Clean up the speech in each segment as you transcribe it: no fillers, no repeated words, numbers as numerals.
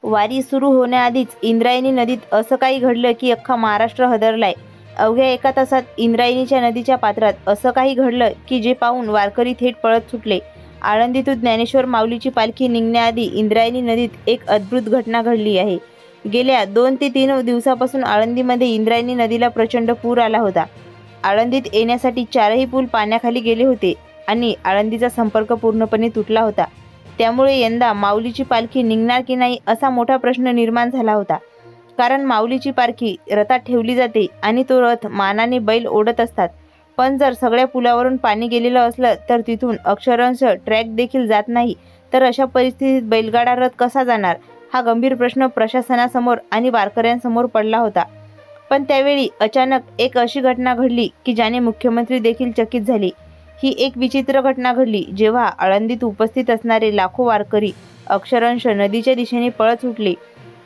वारी सुरू होण्याआधीच इंद्रायणी नदीत असं काही घडलं की अख्खा महाराष्ट्र हादरलाय. अवघ्या एका तासात इंद्रायणीच्या नदीच्या पात्रात असं काही घडलं की जे पाहून वारकरी थेट पळत सुटले. आळंदीतून ज्ञानेश्वर माऊलीची पालखी निघण्याआधी इंद्रायणी नदीत एक अद्भुत घटना घडली आहे. गेल्या 2 ते 3 दिवसापासून आळंदीमध्ये इंद्रायणी नदीला प्रचंड पूर आला होता. आळंदीत येण्यासाठी 4ही पूल पाण्याखाली गेले होते आणि आळंदीचा संपर्क पूर्णपणे तुटला होता. त्यामुळे यंदा माऊलीची पालखी निघणार की नाही असा मोठा प्रश्न निर्माण झाला होता. कारण माऊलीची पालखी रथात ठेवली जाते आणि तो रथ मानाने बैल ओढत असतात. पण जर सगळ्या पुलावरून पाणी गेलेलं असलं तर तिथून अक्षरशः ट्रॅक देखील जात नाही, तर अशा परिस्थितीत बैलगाडा रथ कसा जाणार, हा गंभीर प्रश्न प्रशासनासमोर आणि वारकऱ्यांसमोर पडला होता. पण त्यावेळी अचानक एक अशी घटना घडली की ज्याने मुख्यमंत्री देखील चकित झाले. ही एक विचित्र घटना घडली जेव्हा आळंदीत उपस्थित असणारे लाखो वारकरी अक्षरशः नदीच्या दिशेने पळत सुटले.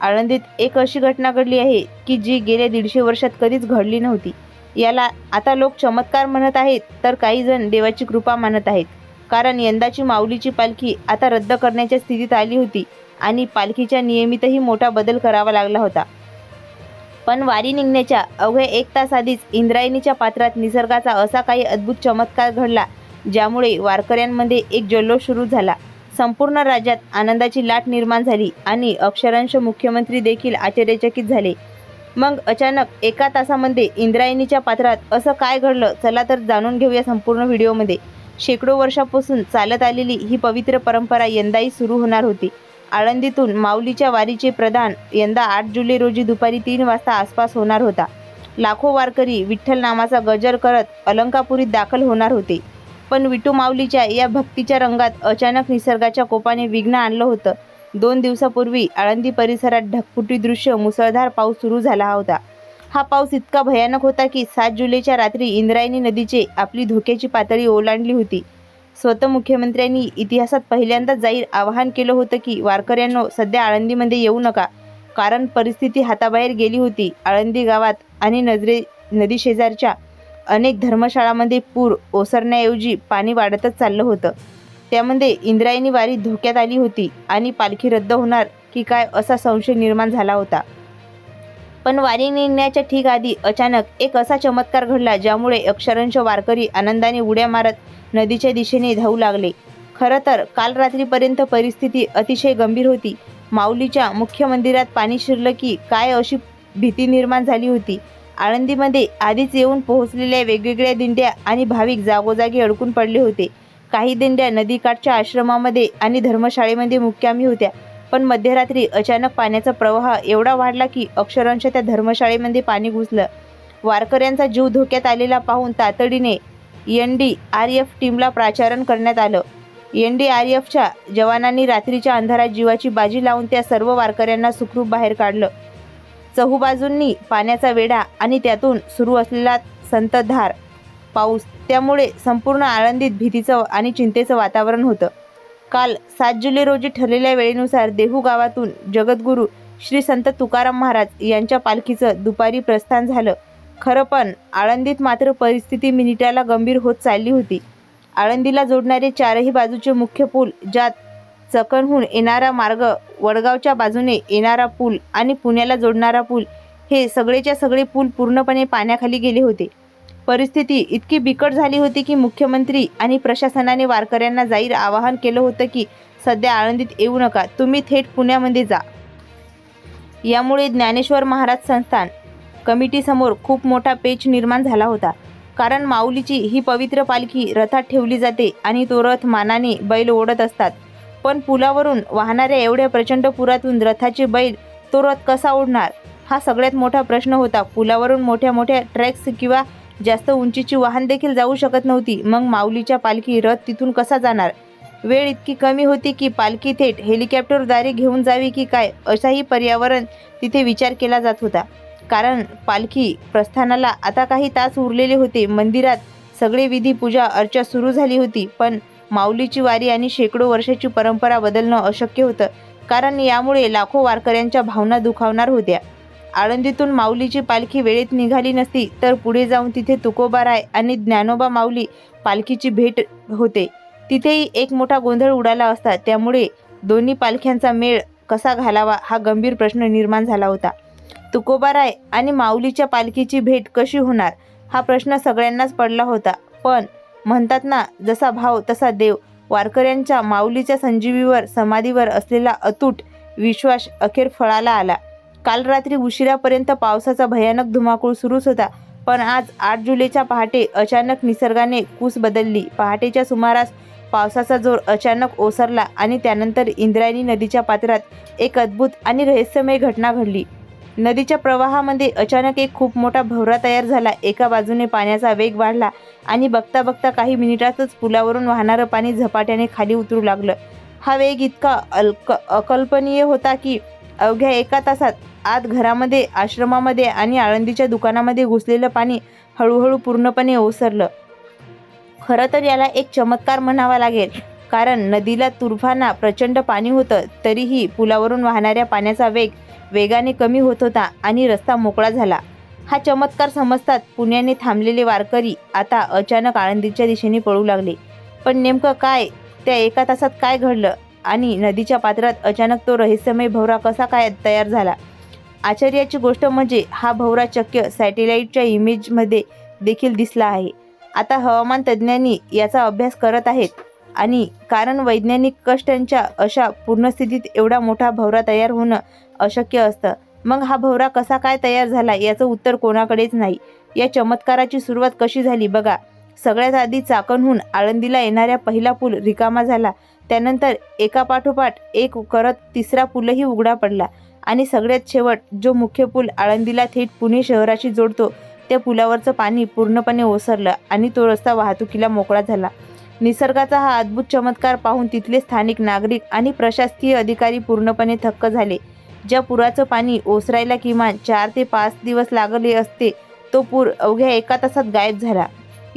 आळंदीत एक अशी घटना घडली आहे की जी गेल्या 150 वर्षात कधीच घडली नव्हती. याला आता लोक चमत्कार म्हणत आहेत, तर काही जण देवाची कृपा मानत आहेत. कारण यंदाची माऊलीची पालखी आता रद्द करण्याच्या स्थितीत आली होती आणि पालखीच्या नियमितही मोठा बदल करावा लागला होता. पण वारी निघण्याच्या अवघ्या 1 तास आधीच इंद्रायणीच्या पात्रात निसर्गाचा असा काही अद्भुत चमत्कार घडला ज्यामुळे वारकऱ्यांमध्ये एक जल्लोष सुरू झाला. संपूर्ण राज्यात आनंदाची लाट निर्माण झाली आणि अक्षरशः मुख्यमंत्री देखील आश्चर्यचकित झाले. मग अचानक 1 तासामध्ये इंद्रायणीच्या पात्रात असं काय घडलं, चला तर जाणून घेऊया संपूर्ण व्हिडिओमध्ये. शेकडो वर्षांपासून चालत आलेली ही पवित्र परंपरा यंदाही सुरू होणार होती. आळंदीतून माऊलीच्या वारीचे प्रदान यंदा 8 जुलै रोजी दुपारी 3 वाजता आसपास होणार होता. लाखो वारकरी विठ्ठल नामाचा गजर करत अलंकापुरीत दाखल होणार होते. पण विठू माऊलीच्या या भक्तीच्या रंगात अचानक निसर्गाच्या कोपाने विघ्न आणलं होतं. 2 दिवसापूर्वी आळंदी परिसरात ढगफुटी दृश्य मुसळधार पाऊस सुरू झाला होता. हा पाऊस इतका भयानक होता की 7 जुलैच्या रात्री इंद्रायणी नदीचे आपली धोक्याची पातळी ओलांडली होती. स्वतः मुख्यमंत्र्यांनी इतिहासात पहिल्यांदाच जाहीर आवाहन केलं होतं की वारकऱ्यांनो, सध्या आळंदीमध्ये येऊ नका, कारण परिस्थिती हाताबाहेर गेली होती. आळंदी गावात आणि नदीशेजारच्या अनेक धर्मशाळांमध्ये पूर ओसरण्याऐवजी पाणी वाढतच चाललं होतं. त्यामध्ये इंद्रायणी वारी धोक्यात आली होती आणि पालखी रद्द होणार की काय असा संशय निर्माण झाला होता. पण वारी निघण्याच्या ठीक आधी अचानक एक असा चमत्कार घडला ज्यामुळे अक्षरशः वारकरी आनंदाने उड्या मारत नदीच्या दिशेने धावू लागले. खरं तर काल रात्रीपर्यंत परिस्थिती अतिशय गंभीर होती. माऊलीच्या मुख्य मंदिरात पाणी शिरलं की काय अशी भीती निर्माण झाली होती. आळंदीमध्ये आधीच येऊन पोहोचलेल्या वेगवेगळ्या दिंड्या आणि भाविक जागोजागी अडकून पडले होते. काही दिंड्या नदीकाठच्या आश्रमामध्ये आणि धर्मशाळेमध्ये मुक्कामी होत्या. पण मध्यरात्री अचानक पाण्याचा प्रवाह एवढा वाढला की अक्षरशः त्या धर्मशाळेमध्ये पाणी घुसलं. वारकऱ्यांचा जीव धोक्यात आलेला पाहून तातडीने NDRF टीमला प्राचारण करण्यात आलं. NDRFच्या जवानांनी रात्रीच्या अंधारात जीवाची बाजी लावून त्या सर्व वारकऱ्यांना सुखरूप बाहेर काढलं. चहूबाजूंनी पाण्याचा वेढा आणि त्यातून सुरू असलेला संततधार पाऊस, त्यामुळे संपूर्ण आळंदीत भीतीचं आणि चिंतेचं वातावरण होतं. काल 7 जुलै रोजी ठरलेल्या वेळेनुसार देहू गावातून जगद्गुरू श्री संत तुकाराम महाराज यांच्या पालखीचं दुपारी प्रस्थान झालं. खरं पण आळंदीत मात्र परिस्थिती मिनिटाला गंभीर होत चालली होती. आळंदीला जोडणारे 4ही बाजूचे मुख्य पूल, ज्यात चकणहून येणारा मार्ग, वडगावच्या बाजूने येणारा पूल आणि पुण्याला जोडणारा पूल, हे सगळेच्या सगळे पूल पूर्णपणे पाण्याखाली गेले होते. परिस्थिती इतकी बिकट झाली होती की मुख्यमंत्री आणि प्रशासनाने वारकऱ्यांना जाहीर आवाहन केलं होतं की सध्या आळंदीत येऊ नका, तुम्ही थेट पुण्यामध्ये जा. यामुळे ज्ञानेश्वर महाराज संस्थान कमिटीसमोर खूप मोठा पेच निर्माण झाला होता. कारण माऊलीची ही पवित्र पालखी रथात ठेवली जाते आणि तो रथ मानाने बैल ओढत असतात. पण पुलावरून वाहणाऱ्या एवढ्या प्रचंड पुरातून रथाचे बैल तो रथ कसा ओढणार, हा सगळ्यात मोठा प्रश्न होता. पुलावरून मोठ्या मोठ्या ट्रॅक्स किंवा जास्त उंचीची वाहन देखील जाऊ शकत नव्हती. मग माऊलीच्या पालखी रथ तिथून कसा जाणार? वेळ इतकी कमी होती की पालखी थेट हेलिकॉप्टरद्वारे घेऊन जावी की काय, असाही पर्यावरण तिथे विचार केला जात होता. कारण पालखी प्रस्थानाला आता काही तास उरलेले होते. मंदिरात सगळे विधी, पूजा अर्चा सुरू झाली होती. पण माऊलीची वारी आणि शेकडो वर्षाची परंपरा बदलणं अशक्य होतं, कारण यामुळे लाखो वारकऱ्यांच्या भावना दुखावणार होत्या. आळंदीतून माऊलीची पालखी वेळेत निघाली नसती तर पुढे जाऊन तिथे तुकोबाराय आणि ज्ञानोबा माऊली पालखीची भेट होते, तिथेही एक मोठा गोंधळ उडाला असता. त्यामुळे दोन्ही पालख्यांचा मेळ कसा घालावा हा गंभीर प्रश्न निर्माण झाला होता. तुकोबाराय आणि माऊलीच्या पालखीची भेट कशी होणार हा प्रश्न सगळ्यांनाच पडला होता. पण म्हणतात ना, जसा भाव तसा देव. वारकऱ्यांच्या माऊलीच्या संजीवीवर समाधीवर असलेला अतूट विश्वास अखेर फळाला आला. काल रात्री उशिरापर्यंत पावसाचा भयानक धुमाकूळ सुरूच होता. पण आज 8 जुलैच्या पहाटे अचानक निसर्गाने कूस बदलली. पहाटेच्या सुमारास पावसाचा जोर अचानक ओसरला आणि त्यानंतर इंद्रायणी नदीच्या पात्रात एक अद्भुत आणि रहस्यमय घटना घडली. नदीच्या प्रवाहामध्ये अचानक एक खूप मोठा भवरा तयार झाला. एका बाजूने पाण्याचा वेग वाढला आणि बघता बघता काही मिनिटातच पुलावरून वाहणारं पाणी झपाट्याने खाली उतरू लागलं. हा वेग इतका अकल्पनीय होता की अवघ्या एका तासात आत घरामध्ये, आश्रमामध्ये आणि आळंदीच्या दुकानामध्ये घुसलेलं पाणी हळूहळू पूर्णपणे ओसरलं. खरं तर याला एक चमत्कार म्हणावा लागेल, कारण नदीला तुफाना प्रचंड पाणी होतं, तरीही पुलावरून वाहणाऱ्या पाण्याचा वेग वेगाने कमी होत होता आणि रस्ता मोकळा झाला. हा चमत्कार समजतात पुण्याने थांबलेले वारकरी आता अचानक आळंदीच्या दिशेने पळू लागले. पण नेमकं काय, त्या एका तासात काय घडलं आणि नदीच्या पात्रात अचानक तो रहस्यमय भवरा कसा काय तयार झाला? आश्चर्याची गोष्ट म्हणजे हा भवरा चक्क सॅटेलाईटच्या इमेजमध्ये देखील दिसला आहे. आता हवामान तज्ज्ञांनी याचा अभ्यास करत आहेत आणि कारण वैज्ञानिक कष्टांच्या अशा पूर्णस्थितीत एवढा मोठा भवरा तयार होणं अशक्य असतं. मग हा भवरा कसा काय तयार झाला याचं उत्तर कोणाकडेच नाही. या चमत्काराची सुरुवात कशी झाली बघा. सगळ्यात आधी चाकणहून आळंदीला येणाऱ्या पहिला पूल रिकामा झाला. त्यानंतर एकापाठोपाठ एक करत तिसरा पूलही उघडा पडला आणि सगळ्यात शेवट जो मुख्य पूल आळंदीला थेट पुणे शहराशी जोडतो त्या पुलावरचं पाणी पूर्णपणे ओसरलं आणि तो रस्ता वाहतुकीला मोकळा झाला. निसर्गाचा हा अद्भुत चमत्कार पाहून तिथले स्थानिक नागरिक आणि प्रशासकीय अधिकारी पूर्णपणे थक्क झाले. ज्या पुराचं पाणी ओसरायला किमान 4 ते 5 दिवस लागले असते, तो पूर अवघ्या एका तासात गायब झाला.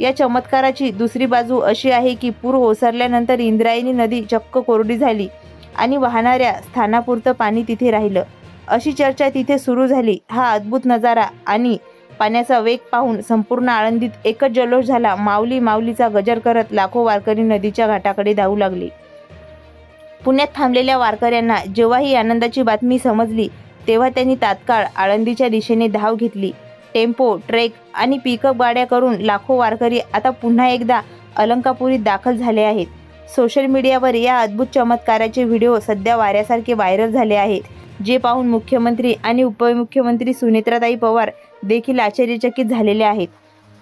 या चमत्काराची दुसरी बाजू अशी आहे की पूर ओसरल्यानंतर इंद्रायणी नदी चक्क कोरडी झाली आणि वाहणाऱ्या स्थानापुरतं पाणी तिथे राहिलं. अशी चर्चा तिथे सुरू झाली. हा अद्भुत नजारा आणि पाण्याचा वेग पाहून संपूर्ण आळंदीत एकच जल्लोष झाला. माऊली माऊलीचा गजर करत लाखो वारकरी नदीच्या घाटाकडे धावू लागले. पुण्यात थांबलेल्या वारकऱ्यांना जेव्हा ही आनंदाची बातमी समजली, तेव्हा त्यांनी तात्काळ आळंदीच्या दिशेने धाव घेतली. टेम्पो, ट्रेक आणि पिकअप गाड्या करून लाखो वारकरी आता पुन्हा एकदा अलंकापुरीत दाखल झाले आहेत. सोशल मीडियावर या अद्भुत चमत्काराचे व्हिडिओ सध्या वाऱ्यासारखे व्हायरल झाले आहेत, जे पाहून मुख्यमंत्री आणि उपमुख्यमंत्री सुनेत्राताई पवार देखील आश्चर्यचकित झालेले आहेत.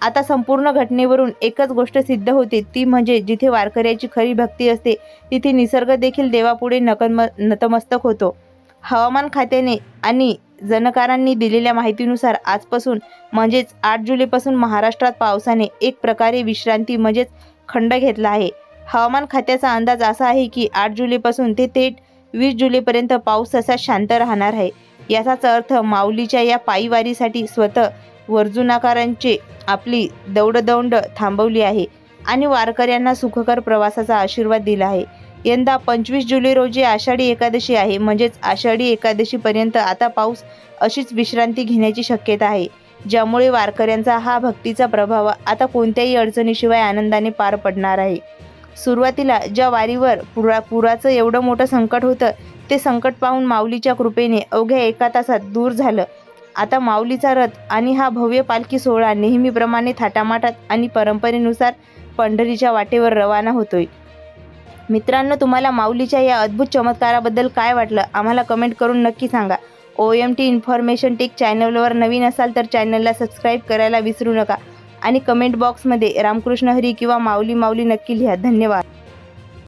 आता संपूर्ण घटनेवरून एकच गोष्ट सिद्ध होते, ती म्हणजे जिथे वारकऱ्याची खरी भक्ती असते तिथे निसर्ग देखील देवापुढे नतमस्तक होतो. हवामान खात्याने आणि जाणकारांनी दिलेल्या माहितीनुसार आजपासून म्हणजेच 8 जुलैपासून महाराष्ट्रात पावसाने एक प्रकारे विश्रांती म्हणजेच खंड घेतला आहे. हवामान खात्याचा अंदाज असा आहे की 8 जुलैपासून ते थेट 20 जुलैपर्यंत पाऊस असा शांत राहणार आहे. याचाच अर्थ माऊलीच्या या पायी वारीसाठी स्वतः वर्जुनाकारांचे आपली दौडदौड थांबवली आहे आणि वारकऱ्यांना सुखकर प्रवासाचा आशीर्वाद दिला आहे. यंदा 25 जुलै रोजी आषाढी एकादशी आहे. म्हणजेच आषाढी एकादशीपर्यंत आता पाऊस अशीच विश्रांती घेण्याची शक्यता आहे, ज्यामुळे वारकऱ्यांचा हा भक्तीचा प्रभाव आता कोणत्याही अडचणीशिवाय आनंदाने पार पडणार आहे. सुरुवातीला ज्या वारीवर पुराचं एवढं मोठं संकट होतं, ते संकट पाहून माऊलीच्या कृपेने अवघ्या एका तासात दूर झालं. आता माऊलीचा रथ आणि हा भव्य पालखी सोहळा नेहमीप्रमाणे थाटामाटात आणि परंपरेनुसार पंढरीच्या वाटेवर रवाना होतोय. मित्रांनो, तुम्हाला माऊलीच्या या अद्भुत चमत्काराबद्दल काय वाटलं आम्हाला कमेंट करून नक्की सांगा. OMT इन्फॉर्मेशन टेक चॅनलवर नवीन असाल तर चॅनलला सबस्क्राईब करायला विसरू नका आणि कमेंट बॉक्समध्ये रामकृष्ण हरी किंवा माऊली माऊली नक्की लिहा. धन्यवाद.